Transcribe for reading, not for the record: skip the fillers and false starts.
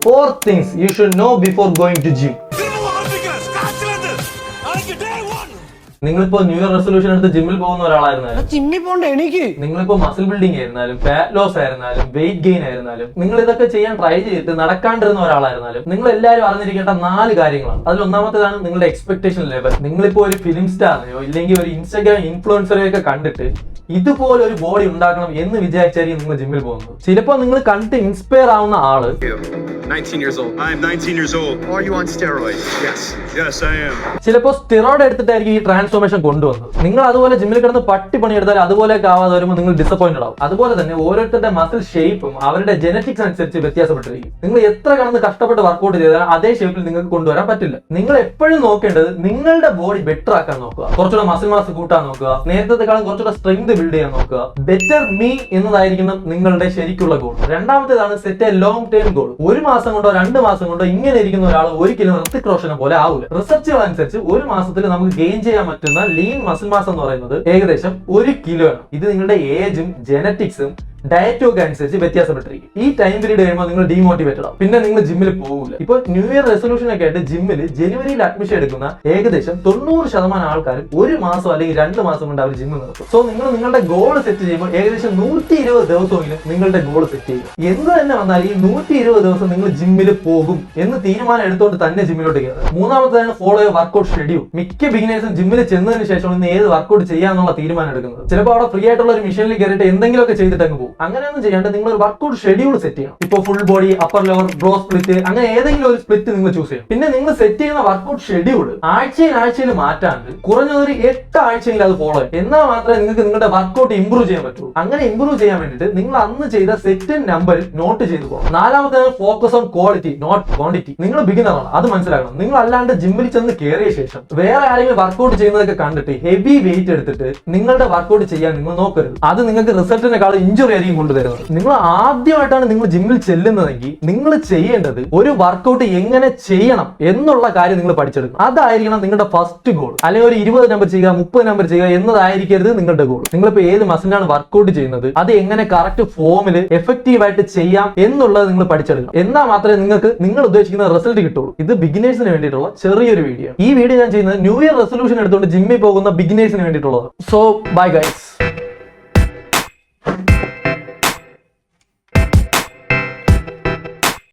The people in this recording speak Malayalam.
4 things you should know before going to gym. നിങ്ങളിപ്പോ ന്യൂ ഇയർ റെസൊല്യൂഷൻ എടുത്ത് ജിമ്മിൽ പോകുന്ന ഒരാളായിരുന്നാലും ജിമ്മിൽ പോകണ്ട എനിക്ക് നിങ്ങളിപ്പോ മസിൽ ബിൽഡിംഗ് ആയിരുന്നാലും ഫാറ്റ് ലോസ് ആയിരുന്നാലും വെയിറ്റ് ഗെയിൻ ആയിരുന്നാലും നിങ്ങൾ ഇതൊക്കെ ചെയ്യാൻ ട്രൈ ചെയ്തിട്ട് നടക്കാണ്ടിരുന്ന ഒരാളായിരുന്നാലും നിങ്ങൾ എല്ലാവരും അറിഞ്ഞിരിക്കേണ്ട 4 കാര്യങ്ങളാണ്. അതിൽ ഒന്നാമത്തേതാണ് നിങ്ങളുടെ എക്സ്പെക്ടേഷൻ ലെവൽ. നിങ്ങളിപ്പോ ഒരു ഫിലിം സ്റ്റാറിനെയോ ഇല്ലെങ്കിൽ ഒരു ഇൻസ്റ്റാഗ്രാം ഇൻഫ്ലുവൻസറെയോ ഒക്കെ കണ്ടിട്ട് ഇതുപോലെ ഒരു ബോഡി ഉണ്ടാക്കണം എന്ന് വിചാരിച്ചായിരിക്കും നിങ്ങൾ ജിമ്മിൽ പോകുന്നത്. ചിലപ്പോ നിങ്ങൾ കണ്ടിട്ട് ഇൻസ്പയർ ആവുന്ന ആള് 19 years old. I am 19 years old. Are you on steroids? Yes. Yes, I am. ചിലപ്പോ സ്റ്റിറോയിഡ് എടുത്തിട്ടായിരിക്കും ഈ ട്രാൻസ്ഫോർമേഷൻ കൊണ്ടുവന്നത്. നിങ്ങൾ അതുപോലെ ജിമ്മിൽ കിടന്ന് പട്ടി പണിയെടുത്താൽ അതുപോലെയൊക്കെ ആവാതെ വരുമ്പോൾ നിങ്ങൾ ഡിസപ്പോയിന്റഡ് ആവും. അതുപോലെ തന്നെ ഓരോരുത്തരുടെ മസിൽ ഷേപ്പും അവരുടെ ജനറ്റിക്സ് അനുസരിച്ച് വ്യത്യാസപ്പെട്ടിരിക്കും. നിങ്ങൾ എത്ര കിടന്ന് കഷ്ടപ്പെട്ട് വർക്കൗട്ട് ചെയ്താലും അതേ ഷേപ്പിൽ നിങ്ങൾക്ക് കൊണ്ടുവരാൻ പറ്റില്ല. നിങ്ങൾ എപ്പോഴും നോക്കേണ്ടത് നിങ്ങളുടെ ബോഡി ബെറ്റർ ആക്കാൻ നോക്കുക, കുറച്ചുകൂടെ മസിൽ മാസ് കൂട്ടാൻ നോക്കുക, നേരത്തെക്കാളും കുറച്ചുകൂടെ സ്ട്രെങ്ത് ബിൽഡ് ചെയ്യാൻ നോക്കുക. ബെറ്റർ മീ എന്നതായിരിക്കണം നിങ്ങളുടെ ശരിക്കുള്ള ഗോൾ. രണ്ടാമത്തേതാണ് set a long term goal. 1 മാസം കൊണ്ടോ 2 മാസം കൊണ്ടോ ഇങ്ങനെ ഇരിക്കുന്ന ഒരാൾ ഒരിക്കലും ഋത്തിക് റോഷനെ പോലെ ആവില്ല. റിസർച്ചുകൾ അനുസരിച്ച് 1 മാസത്തിൽ നമുക്ക് ഗെയിൻ ചെയ്യാൻ പറ്റുന്ന ലീൻ മസിൽ മാസ് എന്ന് പറയുന്നത് ഏകദേശം 1 കിലോ ആണ്. ഇത് നിങ്ങളുടെ ഏജും ജനറ്റിക്സും ഡയറ്റും ഒക്കെ അനുസരിച്ച് വ്യത്യാസപ്പെട്ടിരിക്കും. ഈ ടൈം പീരീഡ് കഴിയുമ്പോൾ നിങ്ങൾ ഡീമോട്ടിവേറ്റഡ് ആവും. പിന്നെ നിങ്ങൾ ജിമ്മിൽ പോകില്ല. ഇപ്പൊ ന്യൂ ഇയർ റെസൊല്യൂഷൻ ഒക്കെ ആയിട്ട് ജിമ്മിൽ ജനുവരിയിൽ അഡ്മിഷൻ എടുക്കുന്ന ഏകദേശം 90% ആൾക്കാരും 1 മാസം അല്ലെങ്കിൽ 2 മാസം കൊണ്ട് അവർ ജിമ്മിൽ നിർത്തും. സോ നിങ്ങൾ നിങ്ങളുടെ ഗോൾ സെറ്റ് ചെയ്യുമ്പോൾ ഏകദേശം 120 ദിവസമെങ്കിലും നിങ്ങളുടെ ഗോൾ സെറ്റ് ചെയ്യുക. എന്ത് തന്നെ വന്നാൽ ഈ 120 ദിവസം നിങ്ങൾ ജിമ്മിൽ പോകും എന്ന് തീരുമാനം എടുത്തുകൊണ്ട് തന്നെ ജിമ്മിലോട്ട് കയറുക. മൂന്നാമത്തേതാണ് ഫോളോ യുവർ വർക്കൗട്ട് ഷെഡ്യൂൾ. മിക്ക ബിഗിനേഴ്സും ജിമ്മിൽ ചെന്നതിന് ശേഷം ഇന്ന് ഏത് വർക്കൗട്ട് ചെയ്യാന്നുള്ള തീരുമാനം എടുക്കുന്നത്. ചിലപ്പോൾ അവിടെ ഫ്രീ ആയിട്ടുള്ള ഒരു മെഷീനിൽ കയറിയിട്ട് എന്തെങ്കിലുമൊക്കെ ചെയ്തിട്ട് അങ്ങ് പോകും. അങ്ങനെയൊന്നും ചെയ്യാണ്ട് നിങ്ങൾ ഒരു വർക്കൗട്ട് ഷെഡ്യൂൾ സെറ്റ് ചെയ്യണം. ഇപ്പോൾ full body, upper lower, bro split, അങ്ങനെ ഏതെങ്കിലും ഒരു സ്പ്ലിറ്റ് നിങ്ങൾ ചൂസ് ചെയ്യണം. പിന്നെ നിങ്ങൾ സെറ്റ് ചെയ്യുന്ന വർക്കൗട്ട് ഷെഡ്യൂൾ ആഴ്ചയിൽ മാറ്റാണ്ട് കുറഞ്ഞതൊരു 8 ആഴ്ചയിൽ അത് ഫോളോ ചെയ്യും. എന്നാൽ മാത്രമേ നിങ്ങൾക്ക് നിങ്ങളുടെ വർക്കൗട്ട് ഇംപ്രൂവ് ചെയ്യാൻ പറ്റുള്ളൂ. അങ്ങനെ ഇംപ്രൂവ് ചെയ്യാൻ വേണ്ടിയിട്ട് നിങ്ങൾ അന്ന് ചെയ്ത സെറ്റ് നമ്പർ നോട്ട് ചെയ്തു പോകും. നാലാമത്തെ focus on quality not quantity. നിങ്ങൾ ബിഗിനറാണ്, അത് മനസ്സിലാക്കണം. നിങ്ങൾ അല്ലാണ്ട് ജിമ്മിൽ ചെന്ന് കയറിയ ശേഷം വേറെ ആരെങ്കിലും വർക്കൗട്ട് ചെയ്യുന്നതൊക്കെ കണ്ടിട്ട് ഹെവി വെയിറ്റ് എടുത്തിട്ട് നിങ്ങളുടെ വർക്കൗട്ട് ചെയ്യാൻ നിങ്ങൾ നോക്കരുത്. അത് നിങ്ങൾക്ക് റിസൾട്ടിനെക്കാൾ ഇഞ്ചുറി ആയിരിക്കും കൊണ്ടുവരുന്നത്. നിങ്ങൾ ആദ്യമായിട്ടാണ് നിങ്ങൾ ജിമ്മിൽ ചെല്ലുന്നതെങ്കിൽ നിങ്ങൾ ചെയ്യേണ്ടത് ഒരു വർക്കൗട്ട് എങ്ങനെ ചെയ്യണം എന്നുള്ള കാര്യം നിങ്ങൾ പഠിച്ചെടുക്കണം. അതായിരിക്കണം നിങ്ങളുടെ ഫസ്റ്റ് ഗോൾ. അല്ലെങ്കിൽ ഒരു 20 നമ്പർ ചെയ്യുക, 30 നമ്പർ ചെയ്യുക എന്നതായിരിക്കരുത് നിങ്ങളുടെ ഗോൾ. നിങ്ങളിപ്പോ ഏത് മസിലാണ് വർക്കൗട്ട് ചെയ്യുന്നത്, അത് എങ്ങനെ കറക്റ്റ് ഫോമിൽ എഫക്റ്റീവ് ആയിട്ട് ചെയ്യാം എന്നുള്ളത് നിങ്ങൾ പഠിച്ചെടുക്കണം. എന്നാൽ മാത്രമേ നിങ്ങൾക്ക് നിങ്ങൾ ഉദ്ദേശിക്കുന്ന റിസൾട്ട് കിട്ടുള്ളൂ. ഇത് ബിഗിനേഴ്സിന് വേണ്ടിയിട്ടുള്ള ചെറിയൊരു വീഡിയോ. ഈ വീഡിയോ ഞാൻ ചെയ്യുന്നത് ന്യൂ ഇയർ റെസൊല്യൂഷൻ എടുത്തുകൊണ്ട് ജിമ്മിൽ പോകുന്ന ബിഗിനേഴ്സിന് വേണ്ടിയിട്ടുള്ളത്. So bye guys.